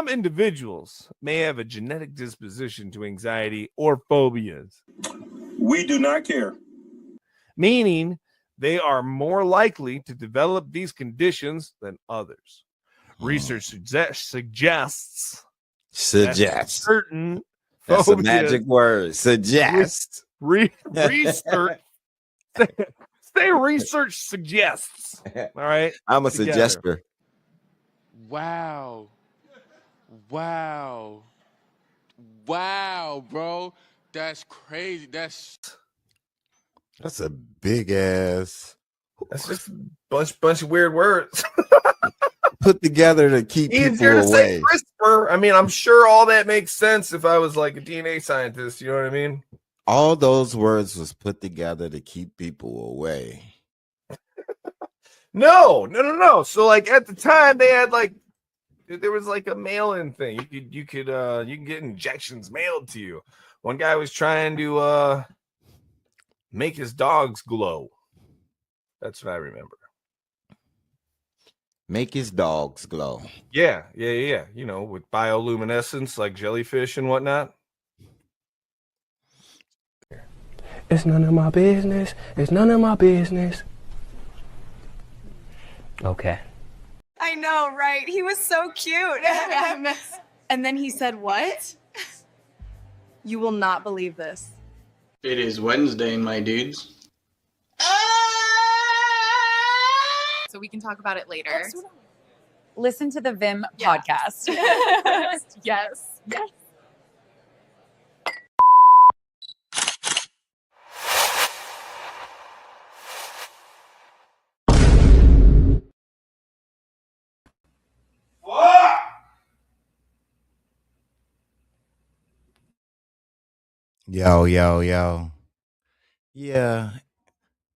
Some individuals may have a genetic disposition to anxiety or phobias. We do not care. Meaning they are more likely to develop these conditions than others. Research suggests certain That's phobias, a magic word. Suggest. Research. Say research suggests. All right. I'm a Together. suggester. Wow, bro. That's crazy. That's a big ass That's just a bunch of weird words. put together to keep Easier people to say away. CRISPR. I mean, I'm sure all that makes sense if I was like a DNA scientist. You know what I mean? All those words was put together to keep people away. No. So like at the time they had like there was like a mail-in thing. You can get injections mailed to you. One guy was trying to make his dogs glow. That's what I remember. Make his dogs glow. Yeah. You know, with bioluminescence like jellyfish and whatnot. It's none of my business. It's none of my business. Okay. I know, right? He was so cute. And then he said, what? You will not believe this. It is Wednesday, my dudes. So we can talk about it later. Listen to the Vim podcast. Yes. Yo. Yeah.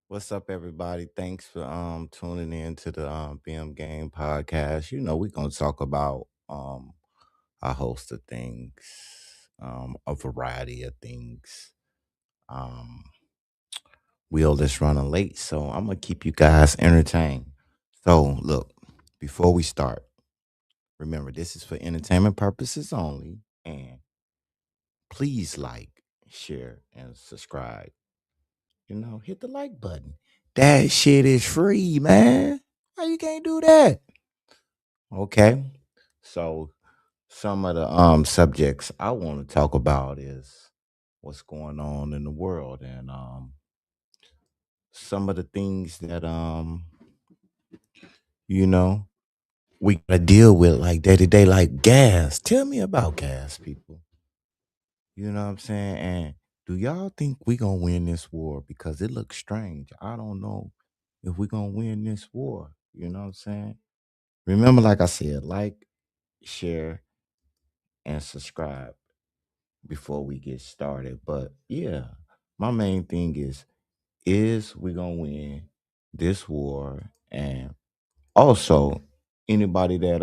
What's up, everybody? Thanks for tuning in to the BM Game Podcast. You know, we're gonna talk about a host of things, a variety of things. Wheel is running late, so I'm gonna keep you guys entertained. So look, before we start, remember this is for entertainment purposes only, and please like, share, and subscribe. You know, hit the like button. That shit is free, man. Why you can't do that? Okay. So some of the subjects I want to talk about is what's going on in the world and some of the things that you know we gotta deal with like day to day, like gas. Tell me about gas, people. You know what I'm saying? And do y'all think we gonna win this war? Because it looks strange. I don't know if we gonna win this war. You know what I'm saying? Remember, like I said, like, share, and subscribe before we get started. But yeah, my main thing is we gonna win this war? And also anybody that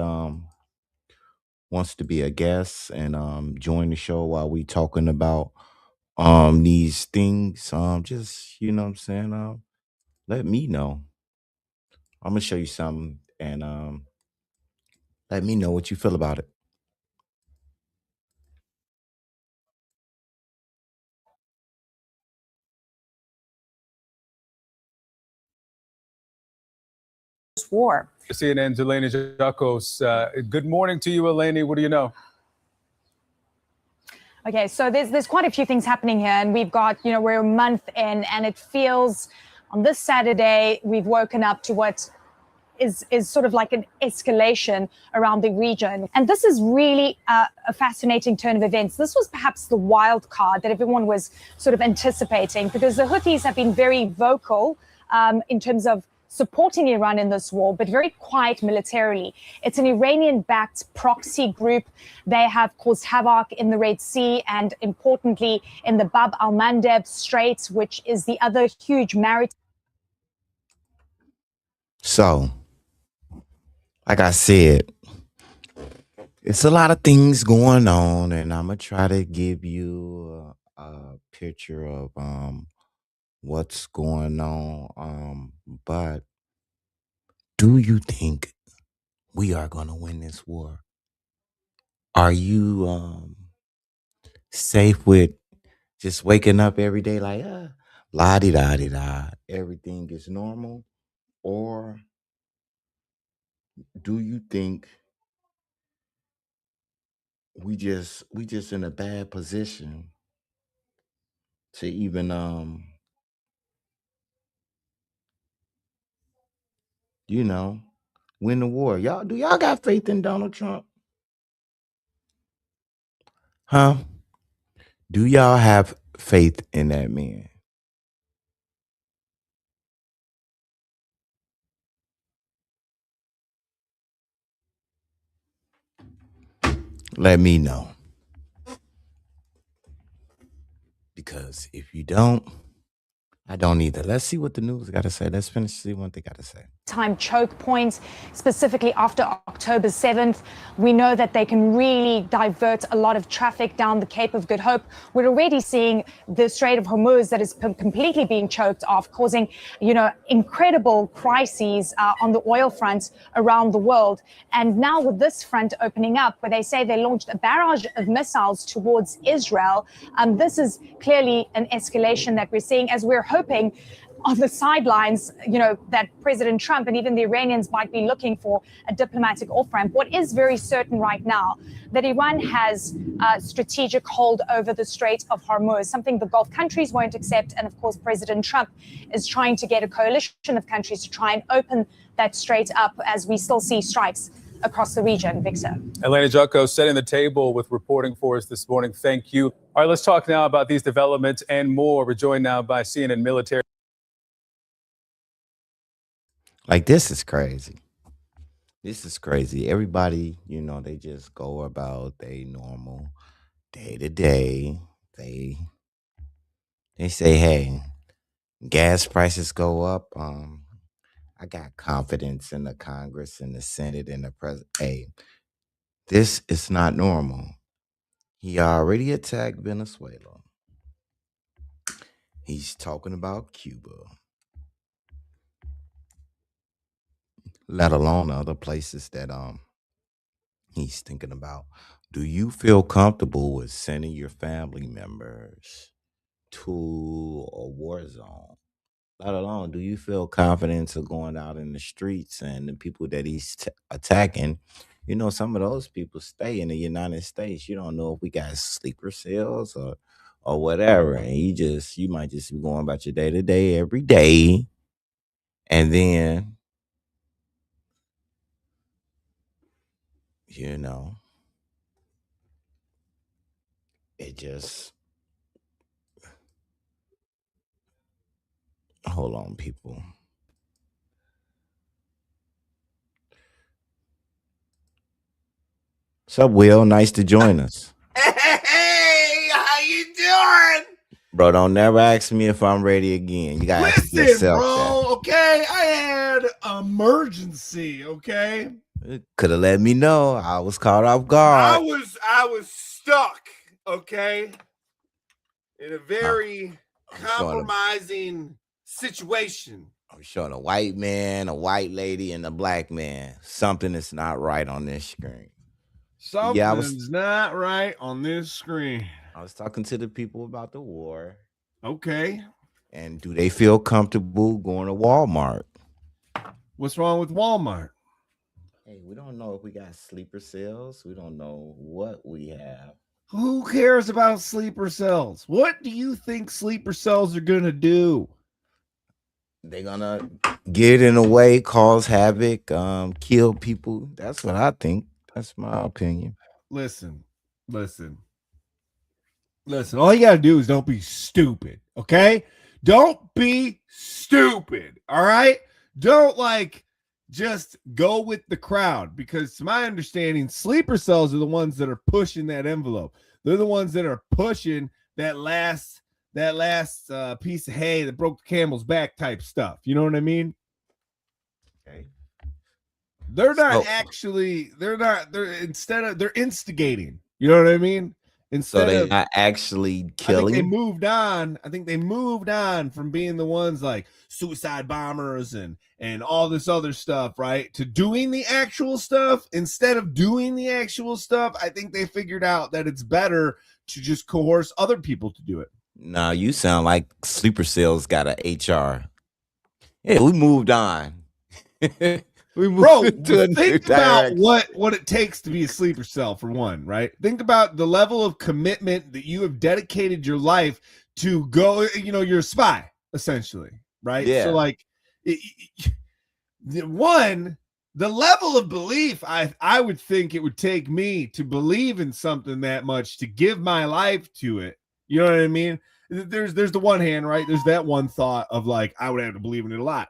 wants to be a guest and join the show while we talking about these things, just you know what I'm saying, let me know. I'm gonna show you something and let me know what you feel about it. War. CNN's Eleni Jacos. Good morning to you, Eleni. What do you know? Okay, so there's quite a few things happening here, and we've got, we're a month in, and it feels on this Saturday we've woken up to what is sort of like an escalation around the region. And this is really a fascinating turn of events. This was perhaps the wild card that everyone was sort of anticipating, because the Houthis have been very vocal in terms of supporting Iran in this war, but very quiet militarily. It's an Iranian-backed proxy group. They have caused havoc in the Red Sea and, importantly, in the Bab al-Mandeb Strait, which is the other huge maritime. So, like I said, it's a lot of things going on, and I'm gonna try to give you a picture of what's going on. But do you think we are gonna win this war? Are you safe with just waking up every day like la di da di da, everything is normal? Or do you think we just in a bad position to even win the war? Y'all got faith in Donald Trump? Huh? Do y'all have faith in that man? Let me know. Because if you don't, I don't either. Let's see what the news got to say. Let's finish see what they got to say. Time choke points, specifically after October 7th. We know that they can really divert a lot of traffic down the Cape of Good Hope. We're already seeing the Strait of Hormuz that is completely being choked off, causing, incredible crises on the oil front around the world. And now with this front opening up, where they say they launched a barrage of missiles towards Israel, this is clearly an escalation that we're seeing, as we're hoping on the sidelines, that President Trump and even the Iranians might be looking for a diplomatic off-ramp. What is very certain right now, that Iran has a strategic hold over the Strait of Hormuz, something the Gulf countries won't accept. And of course, President Trump is trying to get a coalition of countries to try and open that strait up, as we still see strikes across the region. Victor. Elena Jocko setting the table with reporting for us this morning. Thank you. All right, let's talk now about these developments and more. We're joined now by CNN military. Like, this is crazy. This is crazy. Everybody, they just go about their normal day to day. They say, hey, gas prices go up. I got confidence in the Congress and the Senate and the president. Hey, this is not normal. He already attacked Venezuela. He's talking about Cuba, let alone other places that he's thinking about. Do you feel comfortable with sending your family members to a war zone? Let alone, do you feel confident of going out in the streets and the people that he's attacking? Some of those people stay in the United States. You don't know if we got sleeper cells or whatever, and you might just be going about your day to day every day, and then it just hold on, people. What's up, Will? Nice to join us. Hey, how you doing? Bro, don't never ask me if I'm ready again. You gotta ask Listen, yourself bro, okay? I had emergency, okay? Could have let me know. I was caught off guard. I was stuck, okay? In a very compromising situation. I'm showing a white man, a white lady, and a black man. Something is not right on this screen. Something's not right on this screen. I was talking to the people about the war. Okay. And do they feel comfortable going to Walmart? What's wrong with Walmart? Hey, we don't know if we got sleeper cells. We don't know what we have. Who cares about sleeper cells? What do you think sleeper cells are going to do? They're going to get in the way, cause havoc, kill people. That's what I think. That's my opinion. Listen. All you got to do is don't be stupid, okay? Don't be stupid, all right? Don't just go with the crowd, because to my understanding, sleeper cells are the ones that are pushing that envelope. They're the ones that are pushing that last piece of hay that broke the camel's back type stuff. You know what I mean? Okay. They're instigating. You know what I mean? So they're not actually killing. I think they moved on from being the ones like suicide bombers and all this other stuff, right? To doing the actual stuff. Instead of doing the actual stuff, I think they figured out that it's better to just coerce other people to do it. No, you sound like Sleeper Cells got a HR. Yeah, we moved on. Think about what it takes to be a sleeper cell, for one, right? Think about the level of commitment that you have dedicated your life to go, you're a spy, essentially, right? Yeah. So, like, the level of belief I would think it would take me to believe in something that much, to give my life to it. You know what I mean? There's the one hand, right? There's that one thought of like, I would have to believe in it a lot.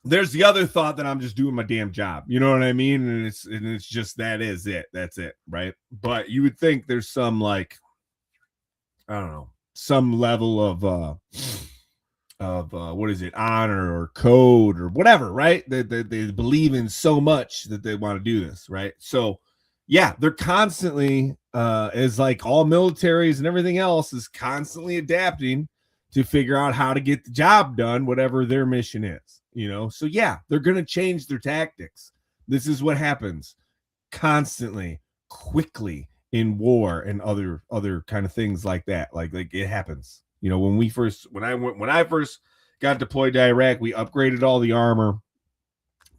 There's the other thought that I'm just doing my damn job. You know what I mean? And it's just, that's it. Right. But you would think there's some, like, I don't know, some level of what is it, honor or code or whatever, right? That they believe in so much that they want to do this. Right. So yeah, they're constantly, as like all militaries and everything else, is constantly adapting to figure out how to get the job done, whatever their mission is. So yeah, they're going to change their tactics. This is what happens constantly, quickly in war and other kind of things like that. Like it happens. When I first got deployed to Iraq, we upgraded all the armor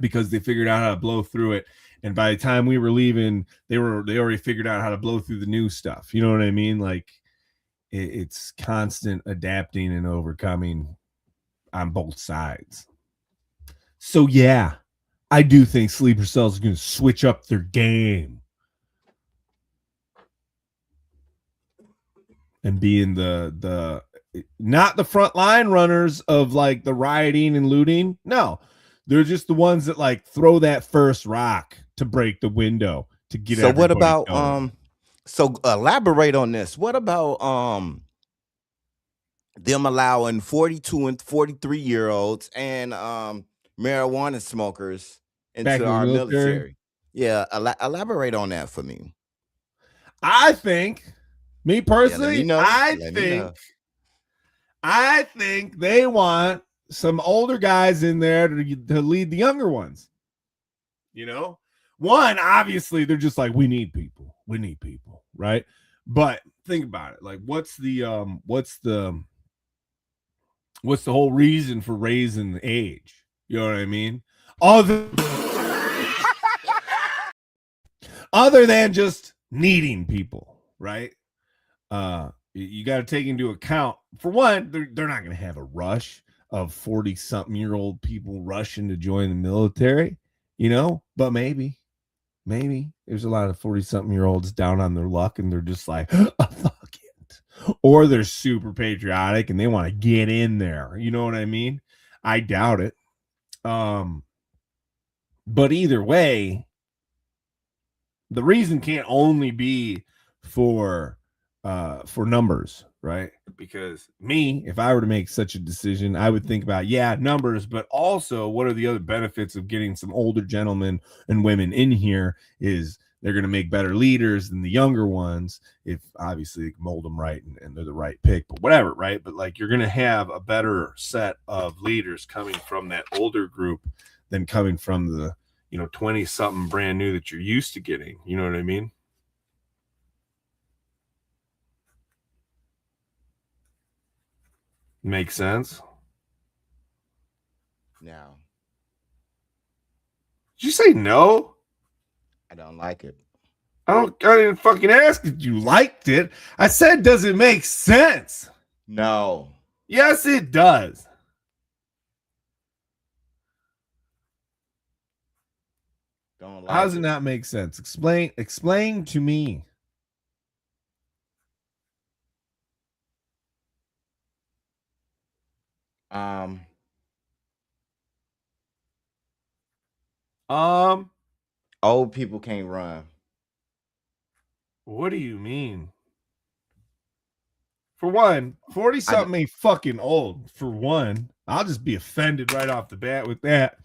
because they figured out how to blow through it. And by the time we were leaving, they already figured out how to blow through the new stuff. You know what I mean? Like it's constant adapting and overcoming on both sides. So yeah, I do think sleeper cells are going to switch up their game and be in the not the front line runners of like the rioting and looting. No, they're just the ones that like throw that first rock to break the window to get. So what about going. So elaborate on this. What about them allowing 42 and 43-year-olds and marijuana smokers into our military? Yeah, elaborate on that for me. I think, me personally, I think they want some older guys in there to lead the younger ones. One, obviously, they're just like, we need people, right? But think about it. Like, what's the whole reason for raising the age? You know what I mean? Other than just needing people, right? You got to take into account, for one, they're not going to have a rush of 40-something-year-old people rushing to join the military, but maybe there's a lot of 40-something-year-olds down on their luck and they're just like, oh, fuck it. Or they're super patriotic and they want to get in there. You know what I mean? I doubt it. But either way, the reason can't only be for numbers, right? Because if I were to make such a decision, I would think about, numbers, but also what are the other benefits of getting some older gentlemen and women in here is they're going to make better leaders than the younger ones, if obviously you can mold them right and they're the right pick, but whatever, right? But like, you're going to have a better set of leaders coming from that older group than coming from the 20-something brand new that you're used to getting. You know what I mean? Makes sense. Now, did you say no? I don't like it. I didn't fucking ask if you liked it. I said, does it make sense? No. Yes, it does. Don't like How does it not make sense? Explain to me. Old people can't run. What do you mean? For one, 40-something ain't fucking old. For one, I'll just be offended right off the bat with that.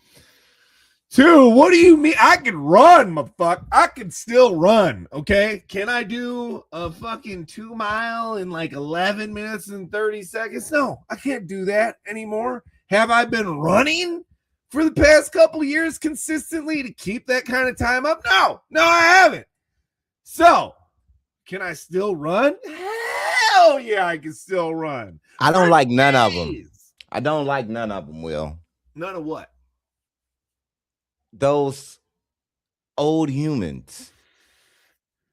2, what do you mean? I can run, motherfucker. I can still run, okay? Can I do a fucking 2 mile in like 11 minutes and 30 seconds? No, I can't do that anymore. Have I been running for the past couple of years consistently to keep that kind of time up? No, I haven't. So, can I still run? Hell yeah, I can still run. I don't like none of them. I don't like none of them, Will. None of what? Those old humans.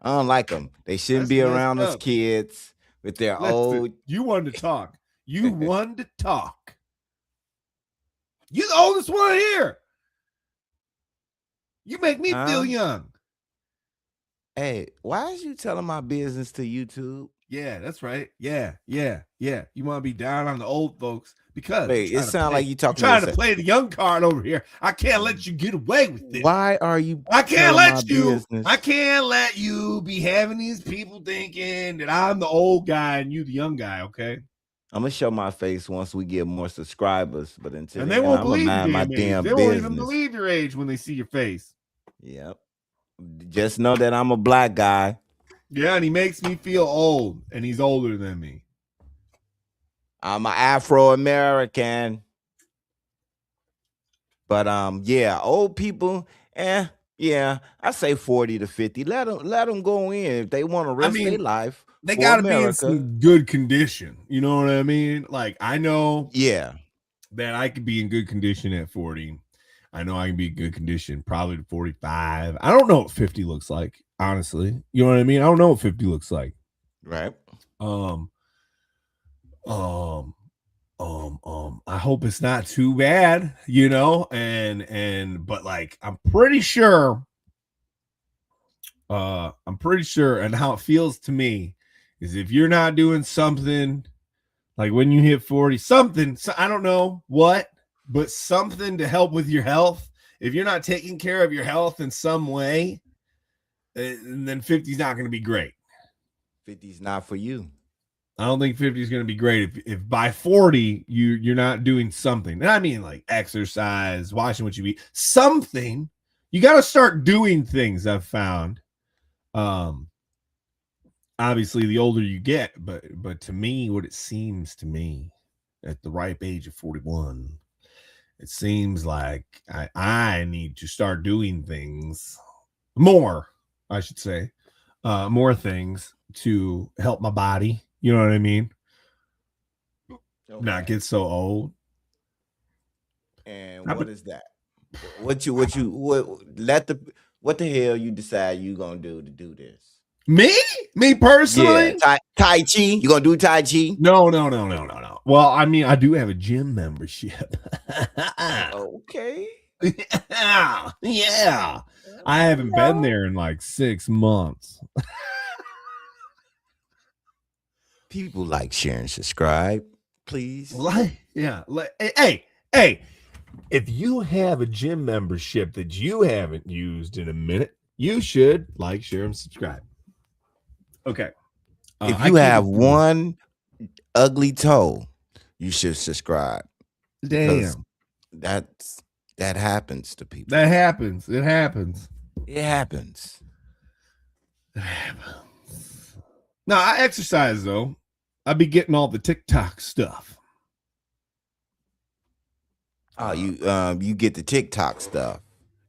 I don't like them. They shouldn't be around us kids with their old. You wanted to talk. You wanted to talk. You the oldest one here. You make me feel young. Hey, why is you telling my business to YouTube? Yeah, that's right. Yeah. You want to be down on the old folks because it sounds like you talking trying to play the young card over here. I can't let you get away with it. Why are you? I can't let you. Business? I can't let you be having these people thinking that I'm the old guy and you the young guy. Okay. I'm gonna show my face once we get more subscribers, but until they won't believe my damn they won't even believe your age when they see your face. Yep. Just know that I'm a black guy. Yeah, and he makes me feel old, and he's older than me. I'm an Afro-American. But yeah, old people, yeah, I say 40 to 50. Let them go in if they want to risk their life. They gotta be in some good condition. You know what I mean? Like I know that I could be in good condition at 40. I know I can be in good condition probably to 45. I don't know what 50 looks like, honestly. You know what I mean? I don't know what 50 looks like. Right. I hope it's not too bad, you know, but like I'm pretty sure, and how it feels to me is if you're not doing something like when you hit 40, something, so I don't know what, but something to help with your health. If you're not taking care of your health in some way, then 50 is not going to be great. 50 is not for you. I don't think 50 is going to be great if by 40 you're not doing something. And I mean like exercise, watching what you eat, something. You got to start doing things, I've found. Obviously the older you get, but to me, what it seems to me at the ripe age of 41, it seems like I need to start doing things more, I should say, more things to help my body. You know what I mean? Okay. Not get so old. And what is that? What the hell you decide you gonna do to do this? Me personally? Yeah, Tai Chi. You gonna do Tai Chi? No. Well, I mean, I do have a gym membership. Okay. Yeah. I haven't been there in like 6 months. People like, share, and subscribe, please. Hey, if you have a gym membership that you haven't used in a minute, you should like, share, and subscribe. Okay. If you have one ugly toe, you should subscribe. Damn. That happens to people. That happens. It happens. No, I exercise though. I be getting all the TikTok stuff. Oh, you get the TikTok stuff.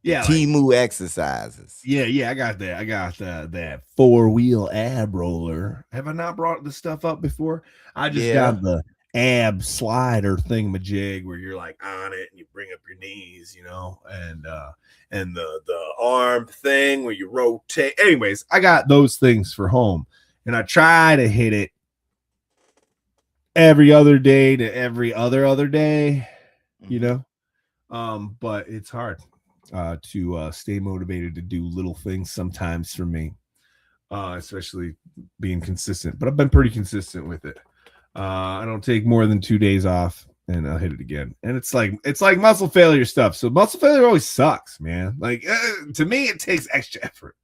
Yeah, Timu exercises. Yeah, I got that. I got that 4-wheel ab roller. Have I not brought this stuff up before? I just got the ab slider thingamajig where you're like on it and you bring up your knees, you know, and the arm thing where you rotate. Anyways, I got those things for home, and I try to hit it every other day to every other day, you know, but it's hard to stay motivated to do little things sometimes for me, especially being consistent, but I've been pretty consistent with it. I don't take more than 2 days off and I'll hit it again. And it's like muscle failure stuff. So muscle failure always sucks, man. Like to me, it takes extra effort.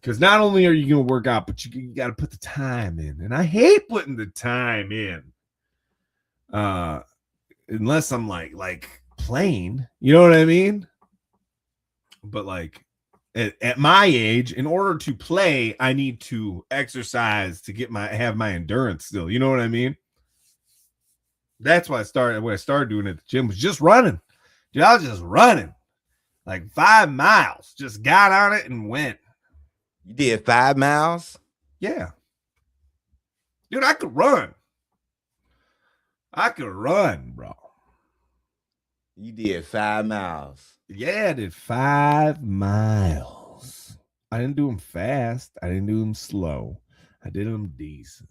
Because not only are you going to work out, but you got to put the time in. And I hate putting the time in. Unless I'm like playing. You know what I mean? But like at my age, in order to play, I need to exercise to have my endurance still. You know what I mean? That's why I started doing it at the gym was just running. Dude, I was just running like 5 miles. Just got on it and went. You did 5 miles? Yeah. Dude, I could run. I could run, bro. You did 5 miles. Yeah, I did 5 miles. I didn't do them fast. I didn't do them slow. I did them decent.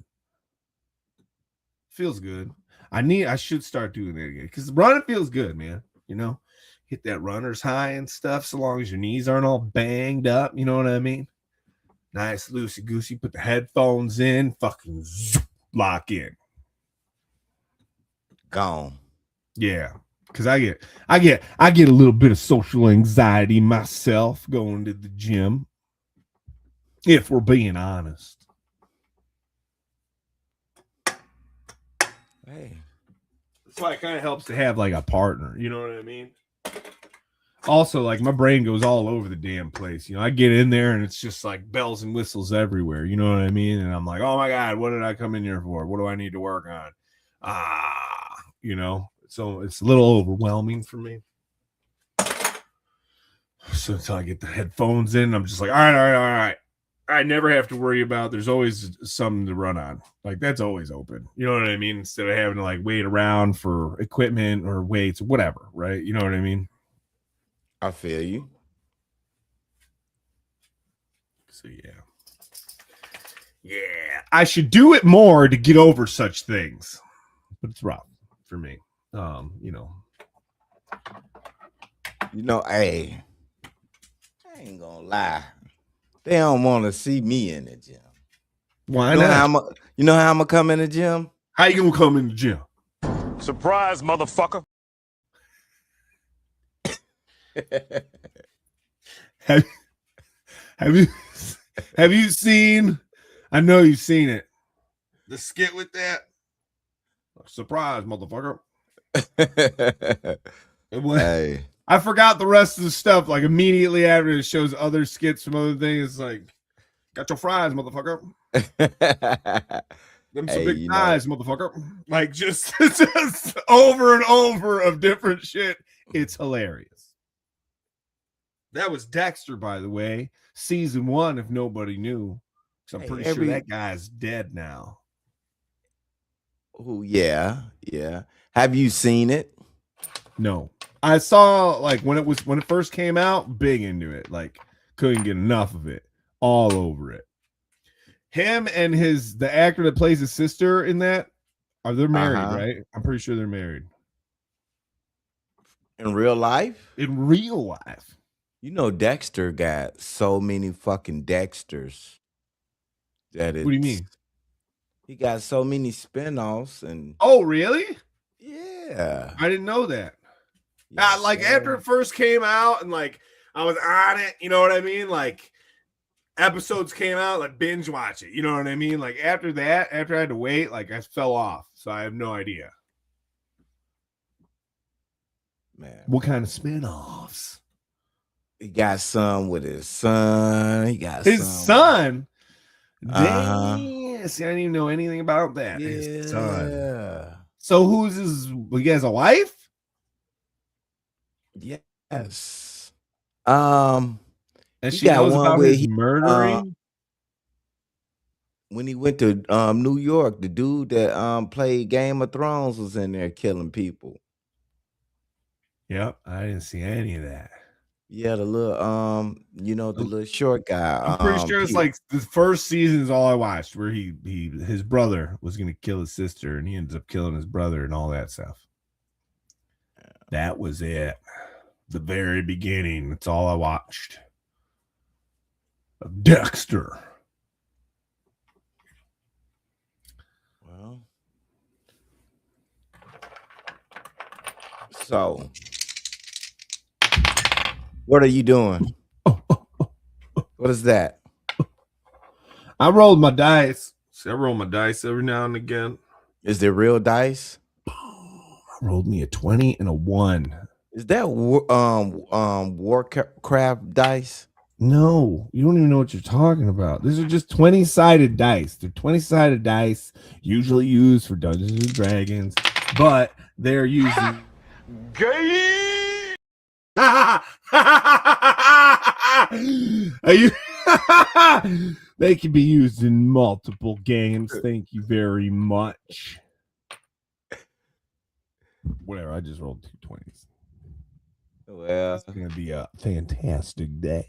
Feels good. I should start doing that again because running feels good, man. You know, hit that runner's high and stuff. So long as your knees aren't all banged up, you know what I mean? Nice, loosey goosey. Put the headphones in, fucking lock in. Gone. Yeah, because I get a little bit of social anxiety myself going to the gym. If we're being honest. Hey. That's why it kind of helps to have like a partner. You know what I mean? Also, like my brain goes all over the damn place. You know, I get in there and it's just like bells and whistles everywhere. You know what I mean? And I'm like, oh my God, what did I come in here for? What do I need to work on? You know, so it's a little overwhelming for me. So until I get the headphones in, I'm just like, all right. I never have to worry about there's always something to run on. Like that's always open. You know what I mean? Instead of having to like wait around for equipment or weights, whatever, right? You know what I mean? I feel you. So yeah, I should do it more to get over such things, but it's rough for me. You know, hey, I ain't gonna lie. They don't want to see me in the gym. Why not? You know how I'm gonna come in the gym? How you gonna come in the gym? Surprise, motherfucker. Have you seen? I know you've seen it. The skit with that. Surprise, motherfucker. Hey. I forgot the rest of the stuff. Like immediately after it shows other skits from other things. It's like, got your fries, motherfucker. Them some big thighs, motherfucker. Like just over and over of different shit. It's hilarious. That was Dexter, by the way. Season 1, if nobody knew. So I'm pretty sure that guy's dead now. Oh, yeah. Have you seen it? No. I saw like when it first came out, big into it. Like couldn't get enough of it. All over it. Him and the actor that plays his sister in that, they're married, right? I'm pretty sure they're married. In real life? In real life. You know, Dexter got so many fucking Dexters. What do you mean? He got so many spinoffs and. Oh, really? Yeah. I didn't know that. Like after it first came out and like I was on it, you know what I mean? Like episodes came out, like binge watch it, you know what I mean? Like after that, after I had to wait, like I fell off. So I have no idea. Man. What kind of spinoffs? He got some with his son. He got his son. Damn. See, I didn't even know anything about that. Yeah. His son. So who's his? He has a wife? Yes. And she knows about his murdering. When he went to New York, the dude that played Game of Thrones was in there killing people. Yep, I didn't see any of that. Yeah, the little the little short guy. I'm pretty sure it's like the first season is all I watched, where his brother was gonna kill his sister, and he ends up killing his brother and all that stuff. That was it. The very beginning. That's all I watched. Dexter. Well, so what are you doing? What is that? I rolled my dice. See, I roll my dice every now and again. Is there real dice? I rolled me a 20 and a 1. Is that Warcraft dice? No, you don't even know what you're talking about. These are just 20-sided dice. They're 20-sided dice, usually used for Dungeons and Dragons, but they're using Gay. Are you they can be used in multiple games. Thank you very much. Whatever, I just rolled 2 20s. Well, It's gonna be a fantastic day.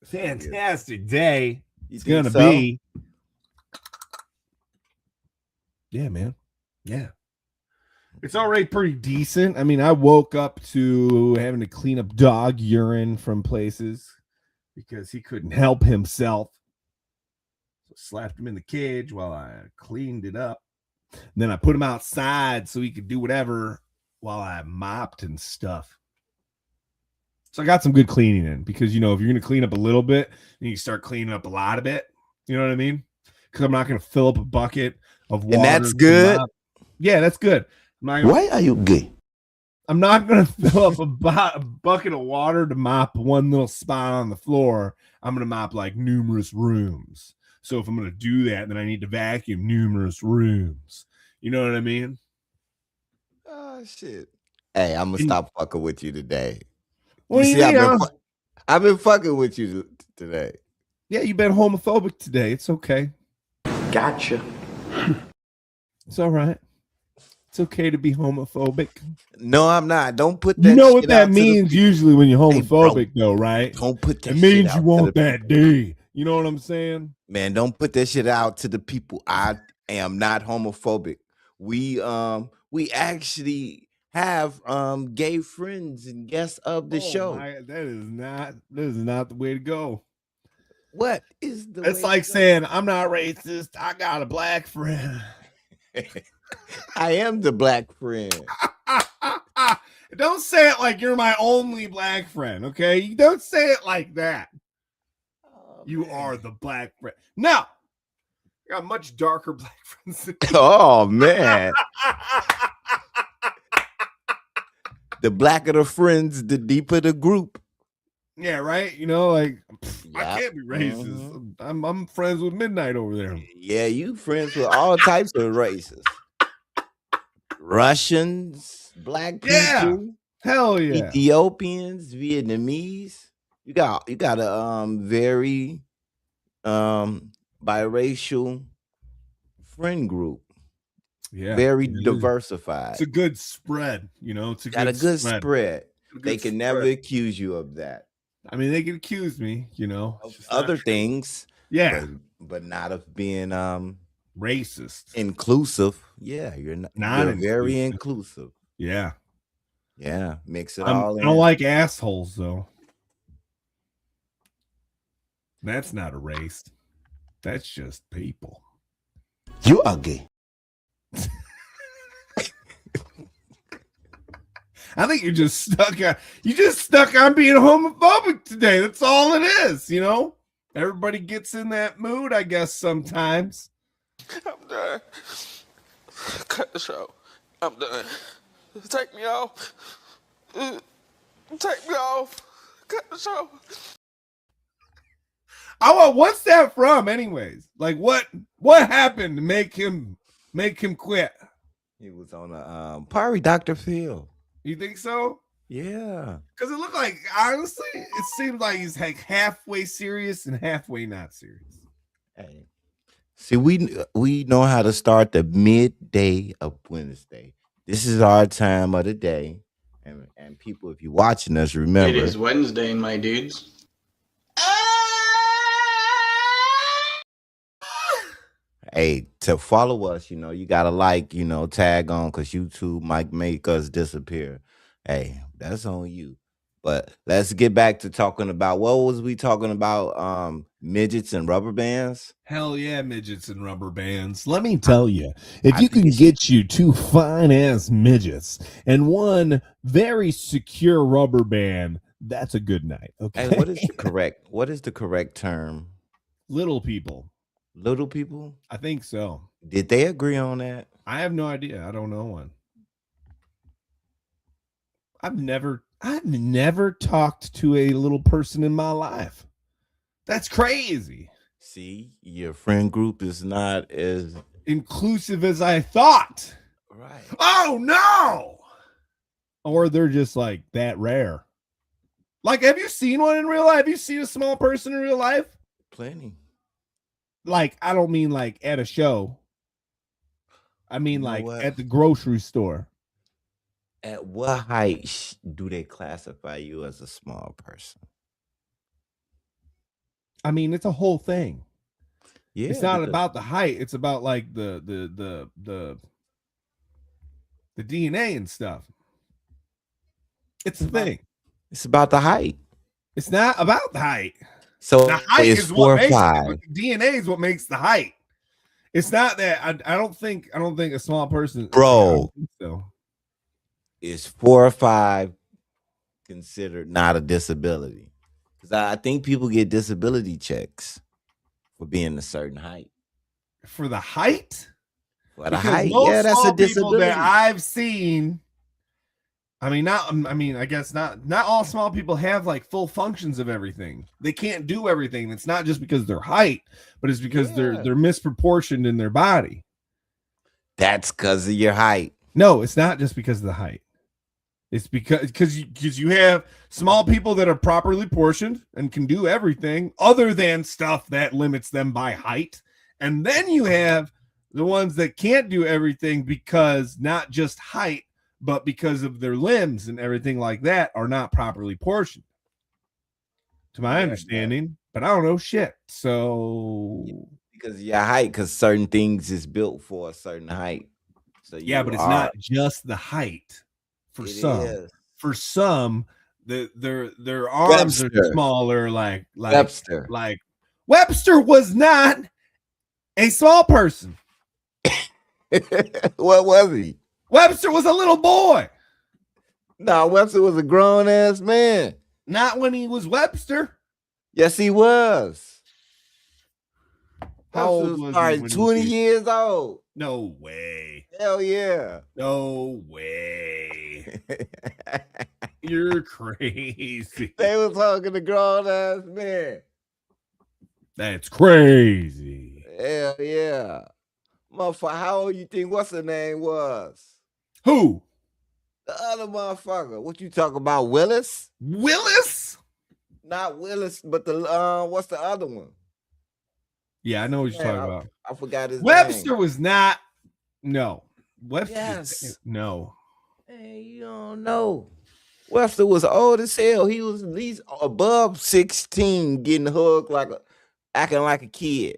Fantastic day. It's think gonna so? be. Yeah, man. Yeah. It's already pretty decent. I mean, I woke up to having to clean up dog urine from places because he couldn't help himself. So slapped him in the cage while I cleaned it up. And then I put him outside so he could do whatever while I mopped and stuff. So I got some good cleaning in because, you know, if you're going to clean up a little bit, then you start cleaning up a lot of it. You know what I mean? Because I'm not going to fill up a bucket of water. And that's good. Yeah, that's good. Why are you gay? I'm not going to fill up a bucket of water to mop one little spot on the floor. I'm going to mop like numerous rooms. So if I'm going to do that, then I need to vacuum numerous rooms. You know what I mean? Oh, shit. Hey, I'm going to stop fucking with you today. What you do you see, mean? I've been fucking with you today. Yeah, you've been homophobic today. It's okay. Gotcha. It's all right. It's okay to be homophobic. No, I'm not. Don't put that. You know shit what that out to the means people. usually when you're Hey, bro, homophobic, though, right? Don't put that It shit means out you to want the that people. D. You know what I'm saying? Man, don't put that shit out to the people. I am not homophobic. We actually have gay friends and guests of the show. That is not the way to go. What is the It's way like to go? saying I'm not racist. I got a black friend. I am the black friend. Don't say it like you're my only black friend, okay? You don't say it like that. You are the black friend. No, I got much darker black friends than you. Oh man. The blacker the friends, the deeper the group. Yeah, right. You know, like I Yep. can't be racist. I'm friends with Midnight over there. Yeah, you friends with all types of races. Russians, black people, Yeah. Hell yeah. Ethiopians, Vietnamese. You got a very biracial friend group. Yeah. Very it is. diversified. It's a good spread, you know. It's a Got good a good spread. spread. A good They can spread. never accuse you of that. I mean, they can accuse me, you know, Of other things. Yeah. But not of being racist. Inclusive. Yeah, you're not you're very inclusive. Yeah. Yeah. Mix it I all in. don't like assholes though. That's not a race. That's just people. You are gay. I think you're just stuck on being homophobic today. That's all it is, you know? Everybody gets in that mood, I guess, sometimes. I'm done. Cut the show. I'm done. Take me off. Take me off. Cut the show. What's that from, anyways? Like what happened to make him quit? He was on a probably Dr. Phil. You think so? Yeah. Because it looked like, honestly, it seemed like he's like halfway serious and halfway not serious. Hey. See, we know how to start the midday of Wednesday. This is our time of the day. And people, if you're watching us, remember. It is Wednesday, my dudes. Hey, to follow us, you know, you gotta like, you know, tag on because YouTube might make us disappear. Hey, that's on you. But let's get back to talking about what was we talking about? Midgets and rubber bands. Hell yeah, midgets and rubber bands. Let me tell you, if you can get you two fine ass midgets and one very secure rubber band, that's a good night. Okay. Hey, what is the correct term? Little people. Little people? I think so. Did they agree on that? I have no idea. I don't know one. I've never talked to a little person in my life. That's crazy. See, your friend group is not as inclusive as I thought. Right. Oh no. Or they're just like that rare. Like, have you seen one in real life? Have you seen a small person in real life? Plenty. Like, I don't mean like at a show. I mean like at the grocery store. At what height do they classify you as a small person? I mean, it's a whole thing. Yeah, it's not about the height. It's about like the DNA and stuff. It's a thing. It's about the height. It's not about the height. So the height it's is 4 or what makes 5. it, but the DNA is what makes the height. It's not that I don't think a small person, bro. So is 4 or 5 considered not a disability? Because I think people get disability checks for being a certain height. For the height? For the height, yeah, that's a disability. That I've seen. I guess not all small people have like full functions of everything. They can't do everything. It's not just because of their height, but it's because they're misproportioned in their body. That's because of your height. No, it's not just because of the height. It's because you have small people that are properly portioned and can do everything other than stuff that limits them by height. And then you have the ones that can't do everything because not just height, but because of their limbs and everything like that are not properly portioned, to my understanding. But I don't know shit. So because of your height, because certain things is built for a certain height. So yeah, but it's not just the height. For some, their arms are smaller. Like Webster. Like Webster was not a small person. What was he? Webster was a little boy. No, Webster was a grown ass man. Not when he was Webster. Yes, he was. How old was he? 20 years old. No way. Hell yeah. No way. You're crazy. They was talking to grown ass man. That's crazy. Hell yeah. Motherfucker, how old you think what's her name was? Who? The other motherfucker. What you talking about, Willis? Willis? Not Willis, but the what's the other one? Yeah, I know what you're talking about. I forgot his Webster name. was not. No. Webster. Yes. No. Hey, you don't know. Webster was old as hell. He was at least above 16, getting hooked acting like a kid.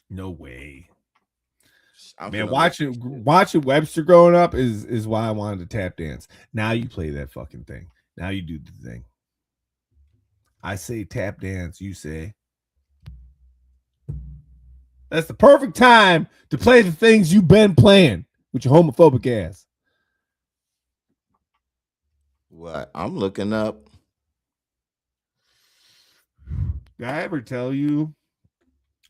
No way. Man, watching Webster growing up is why I wanted to tap dance. Now you play that fucking thing. Now you do the thing. I say tap dance, you say. That's the perfect time to play the things you've been playing with your homophobic ass. What? I'm looking up. Did I ever tell you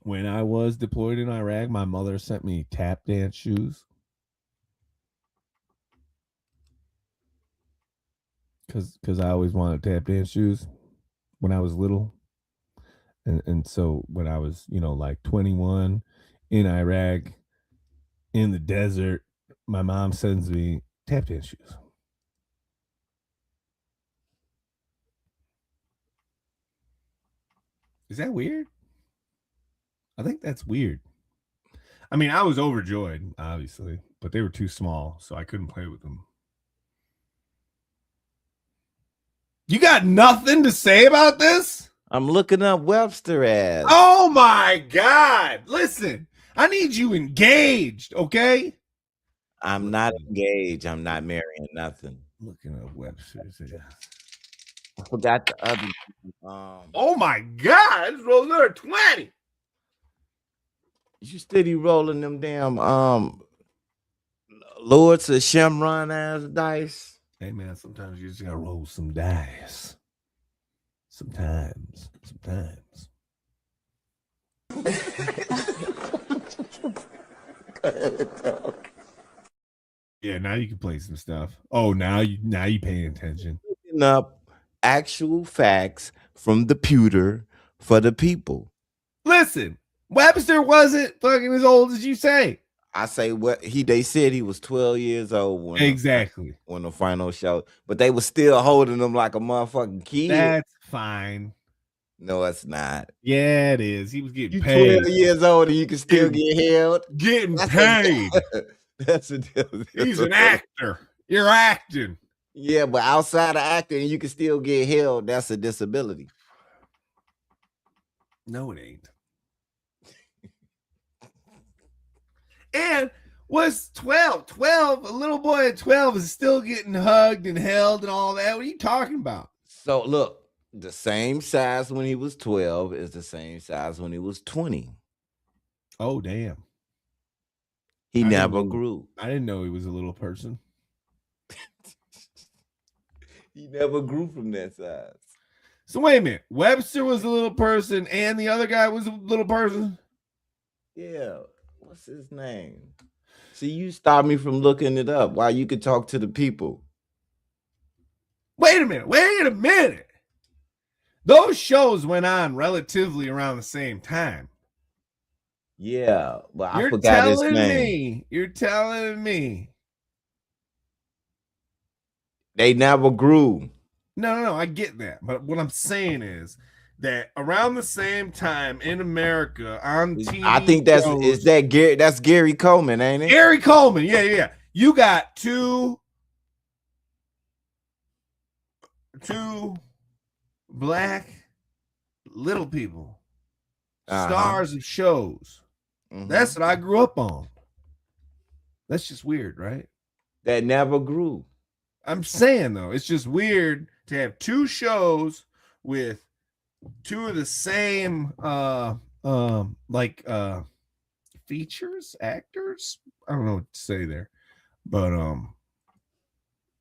when I was deployed in Iraq, my mother sent me tap dance shoes? Because I always wanted tap dance shoes when I was little. And so when I was, like 21 in Iraq, in the desert, my mom sends me tap dance shoes. Is that weird? I think that's weird. I mean, I was overjoyed, obviously, but they were too small, so I couldn't play with them. You got nothing to say about this? I'm looking up Webster ass. Oh my God. Listen, I need you engaged, okay? I'm not engaged. I'm not marrying nothing. Looking at Webster's ass. I forgot the other. Oh my God, this rolls another 20. You steady rolling them damn Lords of Shemron ass dice. Hey man, sometimes you just gotta roll some dice. Sometimes. Yeah, now you can play some stuff. Oh, now you paying attention. Looking up actual facts from the pewter for the people. Listen, Webster wasn't fucking as old as you say. I say what they said he was 12 years old when Exactly. when the final show, but they were still holding him like a motherfucking kid. That's fine. No, it's not. Yeah, it is. He was getting You paid. 12 years old and you can still get held. Getting paid. That's a deal. He's an actor. You're acting. Yeah, but outside of acting, you can still get held. That's a disability. No, it ain't. And was 12. 12, a little boy at 12 is still getting hugged and held and all that. What are you talking about? So look, the same size when he was 12 is the same size when he was 20. Oh, damn. He never grew. I didn't know he was a little person. He never grew from that size. So wait a minute. Webster was a little person and the other guy was a little person? Yeah. What's his name? See, you stopped me from looking it up while you could talk to the people. Wait a minute. Those shows went on relatively around the same time. Yeah, but I forgot his name. You're telling me. They never grew. No, I get that. But what I'm saying is that around the same time in America on TV, I think that's Gary Coleman, ain't it? Gary Coleman, yeah. You got two black little people, stars of shows. Mm-hmm. That's what I grew up on. That's just weird, right? That never grew. I'm saying though, it's just weird to have two shows with two of the same features, actors. I don't know what to say there, but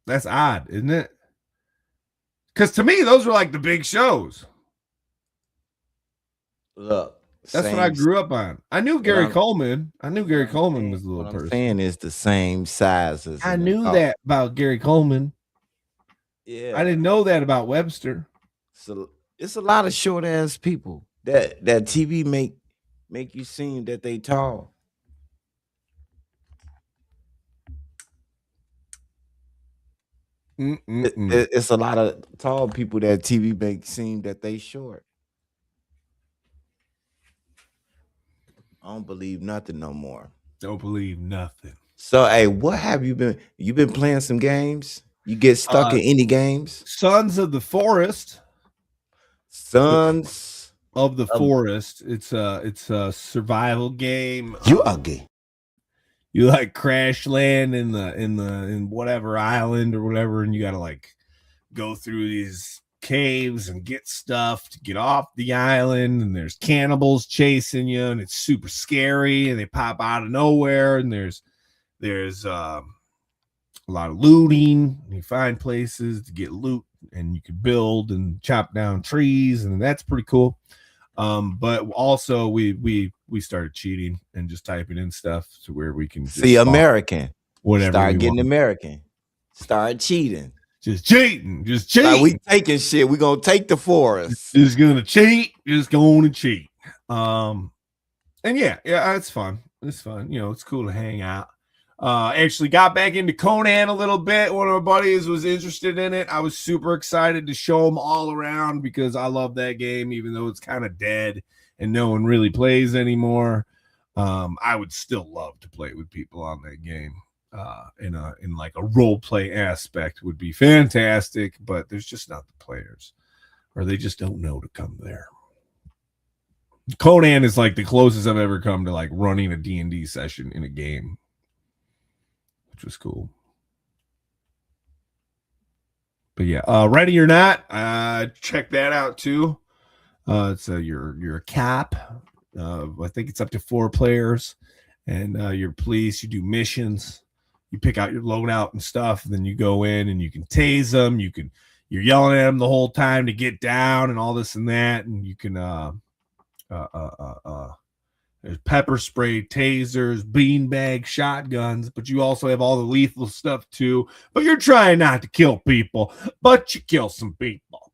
that's odd, isn't it? Because to me, those were like the big shows. Look, that's what I grew up on. I knew Gary Coleman. I knew Gary Coleman was a little person. I'm saying is the same size as I knew that about Gary Coleman. Yeah, I didn't know that about Webster. So it's a lot of short ass people that TV make you seem that they tall. It's a lot of tall people that TV make seem that they short. I don't believe nothing no more. Don't believe nothing. So, hey, what have you been? You been playing some games? You get stuck in any games? Sons of the Forest. Sons of the Forest. It's a survival game. You are gay. You like crash land in whatever island or whatever, and you got to like go through these caves and get stuff to get off the island, and there's cannibals chasing you, and it's super scary, and they pop out of nowhere, and there's a lot of looting, and you find places to get loot, and you can build and chop down trees, and that's pretty cool. But also we started cheating and just typing in stuff to where we can see American. Whatever. Start getting American. Start cheating. Just cheating. Like we taking shit. We gonna take the forest. Just gonna cheat. Just going to cheat. And yeah, it's fun. It's fun. You know, it's cool to hang out. Actually got back into Conan a little bit. One of my buddies was interested in it. I was super excited to show him all around because I love that game, even though it's kind of dead and no one really plays anymore. I would still love to play with people on that game. In like a role play aspect would be fantastic, but there's just not the players, or they just don't know to come there. Conan is like the closest I've ever come to like running a D&D session in a game, which was cool. But yeah, Ready or Not, check that out too. It's you're a cap. I think it's up to 4 players, and you're police. You do missions. You pick out your loadout and stuff, and then you go in and you can tase them. You're yelling at them the whole time to get down and all this and that, and you can There's pepper spray, tasers, beanbag, shotguns, but you also have all the lethal stuff too. But you're trying not to kill people, but you kill some people.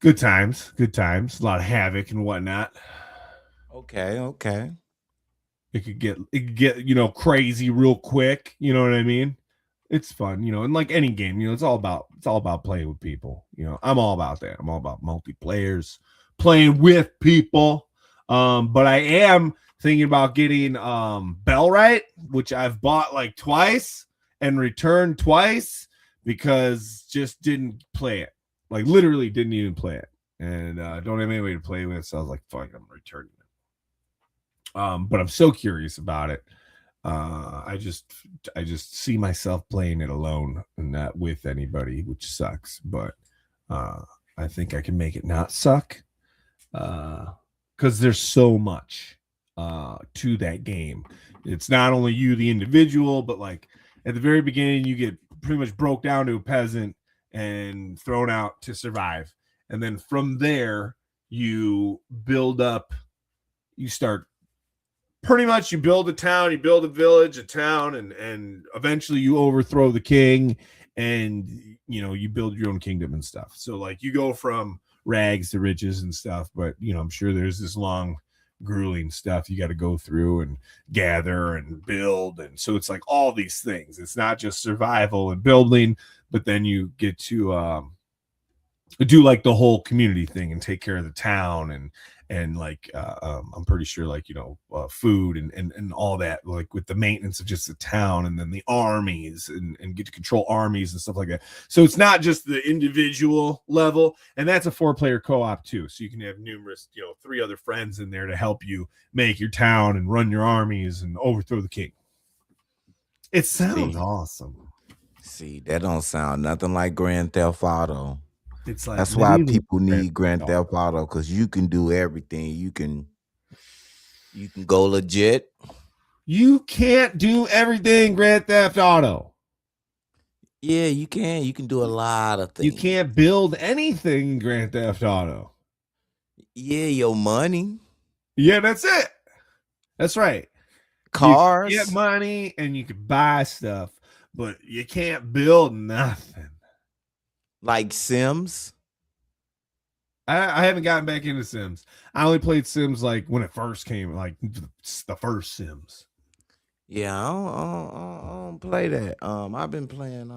Good times, a lot of havoc and whatnot. Okay. It could get crazy real quick. You know what I mean? It's fun, and like any game, it's all about playing with people. I'm all about that. I'm all about multiplayers, playing with people. But I am thinking about getting Bellrite, which I've bought like twice and returned twice because just didn't play it. Like literally didn't even play it. And don't have any way to play with it. So I was like, fuck, I'm returning it. But I'm so curious about it. I just see myself playing it alone and not with anybody, which sucks. But I think I can make it not suck. Because there's so much to that game. It's not only you, the individual, but like at the very beginning, you get pretty much broke down to a peasant and thrown out to survive. And then from there, you build up, you start pretty much, you build a town, you build a village, a town, and eventually you overthrow the king and, you build your own kingdom and stuff. So like you go from rags to riches and stuff, but I'm sure there's this long grueling stuff you got to go through and gather and build, and so it's like all these things. It's not just survival and building, but then you get to do like the whole community thing and take care of the town and like I'm pretty sure like food and all that, like with the maintenance of just the town, and then the armies and get to control armies and stuff like that. So it's not just the individual level, and that's a 4-player co-op too, so you can have numerous 3 other friends in there to help you make your town and run your armies and overthrow the king. It sounds awesome. See, that don't sound nothing like Grand Theft Auto. It's like that's why people need Grand Theft Auto, because you can do everything. You can go legit. You can't do everything Grand Theft Auto. Yeah, you can. You can do a lot of things. You can't build anything Grand Theft Auto. Yeah, your money. Yeah, that's it. That's right. Cars. You get money and you can buy stuff, but you can't build nothing. Like Sims? I haven't gotten back into Sims. I only played Sims like when it first came, like the first Sims. Yeah, I don't play that. I've been playing.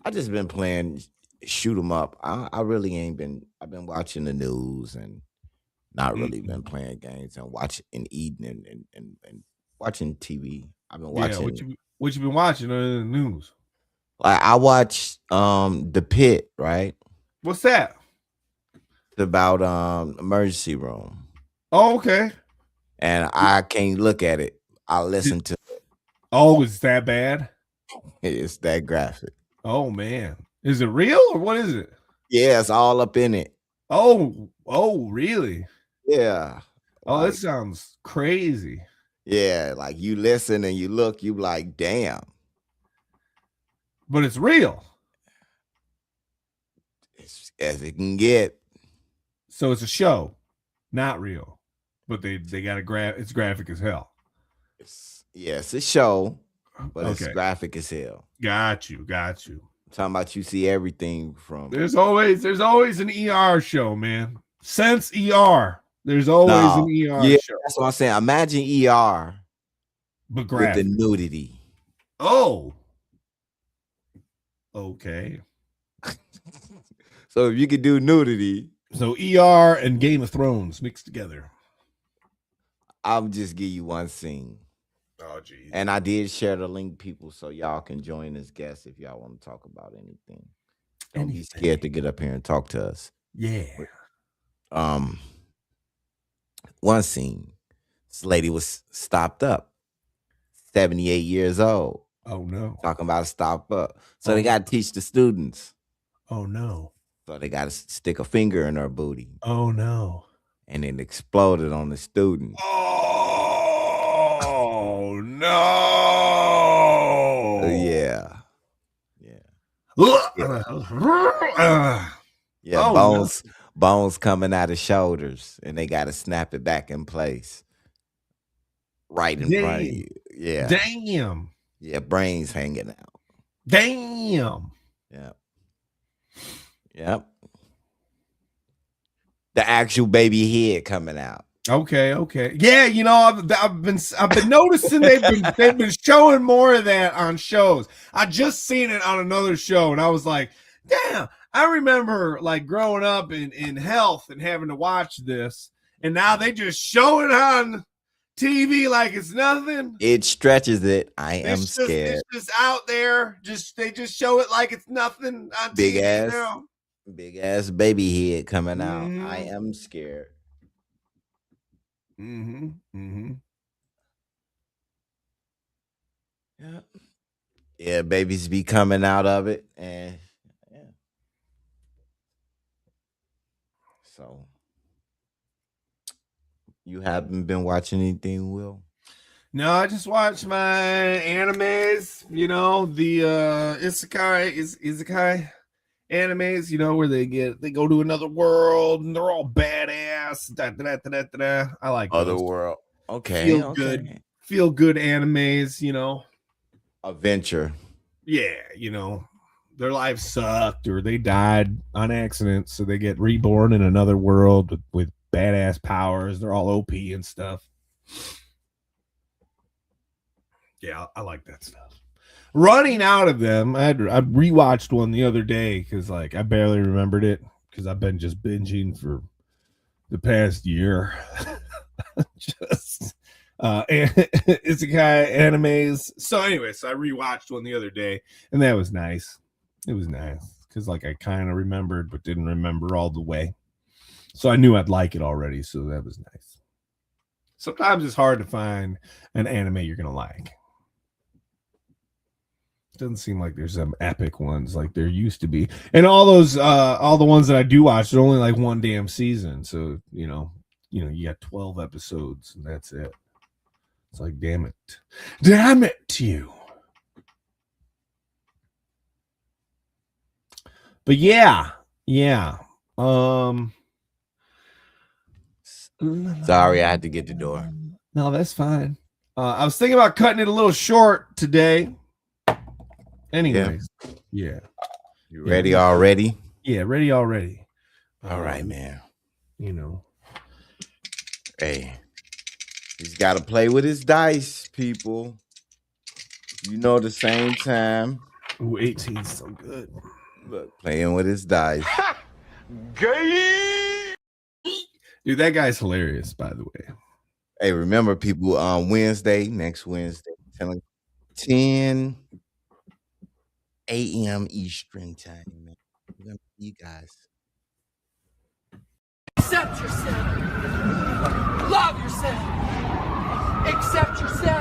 I just been playing shoot 'em up. I really ain't been. I've been watching the news and not really been playing games and watching and eating and watching TV. I've been watching. Yeah, what you been watching on the news? Like I watched The Pit, right? What's that? It's about emergency room. Oh, okay. And I can't look at it. I listen to it. Oh, is that bad? It's that graphic. Oh man. Is it real or what is it? Yeah, it's all up in it. Oh, really? Yeah. Oh, that sounds crazy. Yeah, like you listen and you look, you like, damn. But it's real. It's as it can get. So it's a show, not real. But they got it's graphic as hell. It's a show, but it's graphic as hell. Got you. I'm talking about you see everything from. There's always an ER show, man. Since ER, there's always an ER show. That's what I'm saying. Imagine ER, but graphic. With the nudity. Oh. Okay. So if you could do nudity. So ER and Game of Thrones mixed together. I'll just give you one scene. Oh, geez. And I did share the link, people, so y'all can join as guests if y'all want to talk about anything. Don't be scared to get up here and talk to us. Yeah. One scene. This lady was stopped up. 78 years old. Oh, no. Talking about a stop up. So they got to teach the students. Oh, no. So they got to stick a finger in her booty. Oh, no. And it exploded on the student. Oh, no. Yeah. Oh, bones coming out of shoulders, and they got to snap it back in place. right in front of you. Yeah. Damn. Yeah, brains hanging out. Damn. Yep. Yep. The actual baby head coming out. Okay. Yeah, you know, I've been noticing they've been showing more of that on shows. I just seen it on another show, and I was like, damn, I remember like growing up in health and having to watch this, and now they just show it on TV like it's nothing. It stretches it. I am scared. It's just out there. They just show it like it's nothing on Big TV now. Big ass baby head coming out. I am scared. Yeah. Yeah, babies be coming out of it, and yeah. So you haven't been watching anything, Will? No, I just watch my animes, you know, the isekai animes, you know, where they go to another world and they're all badass. I like Other those. world. Okay. Feel good animes, you know. Adventure. Yeah, you know, their life sucked or they died on accident, so they get reborn in another world with badass powers. They're all OP and stuff. Yeah, I like that stuff. Running out of them, I rewatched one the other day because like I barely remembered it because I've been just binging for the past year. Just isekai animes. So anyway, so I rewatched one the other day, and that was nice. It was nice because like I kind of remembered but didn't remember all the way. So I knew I'd like it already, so that was nice. Sometimes it's hard to find an anime you're gonna like. Doesn't seem like there's some epic ones like there used to be. And all those all the ones that I do watch, they're only like one damn season. So, you know, you got 12 episodes and that's it. It's like, damn it to you. But yeah. Sorry, I had to get the door. No, that's fine. I was thinking about cutting it a little short today. Anyways, yeah. You ready already? Yeah, ready already. All right, man. You know. Hey, he's got to play with his dice, people. You know, the same time. Ooh, 18 is so good. Look, playing with his dice. Gay. Dude, that guy's hilarious, by the way. Hey, remember, people, next Wednesday, 10 a.m. Eastern time, man. We're going to see you guys. Accept yourself. Love yourself. Accept yourself.